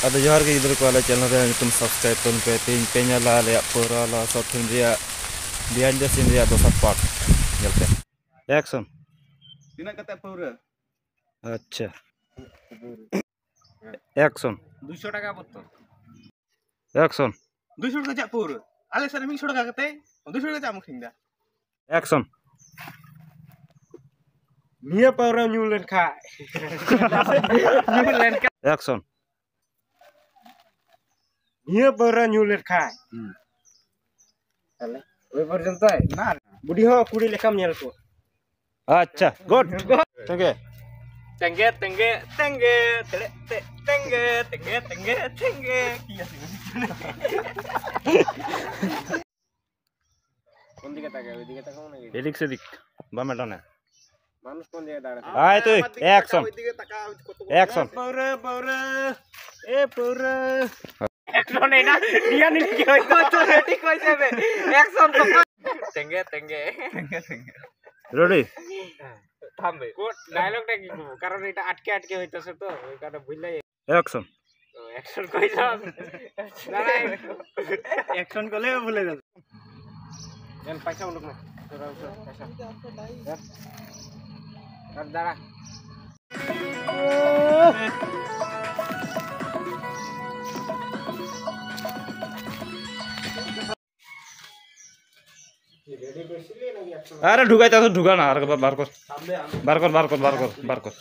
ada johar ke idul ko ala channel re nyutum subscribe ton pe tin pe nyala le pura la short film dia behind the scene dia dosar part nyelte action Tinak kata pura acha action 200 টাকা পড়তো action 200 টাকা pura ale sare 100 টাকা kate 200 টাকা amuk hinda action Nia pura nyulen kha nyulen kha action Nia pura nyulen kha ale oi porjonto na budi ho kuri lekam nyel ko acha good okay tenge tenge tenge tenge tenge tenge tenge tenge kiya sih কোন দিকে তাকায় ওই দিকে তাকাও নাকি এদিক সেদিক বামে ডানে মানুষ কোন দিকে দাঁড়ায় আয় তুই অ্যাকশন ওই দিকে তাকা কত অ্যাকশন পৌরে পৌরে এ পৌরে অ্যাকশন এটা নিয়া নি কি হইতো তো ঠিক হই যাবে অ্যাকশন তো তেঙ্গে তেঙ্গে তেঙ্গে তেঙ্গে রেডি থামবে কোট ডায়লগটা কি করব কারণ এটা আটকে আটকে হইতাছে তো ওই কারণে ভুললাই অ্যাকশন অ্যাকশন কই যাও দাঁড়াই অ্যাকশন করলে ভুলে যাবে এন পয়সা উঠুক না তোরা উঠো পয়সা আর দাঁড়া আরে ঢুকাইতাছ ঢুকা না আর বার কর বার কর বার কর বার কর বার কর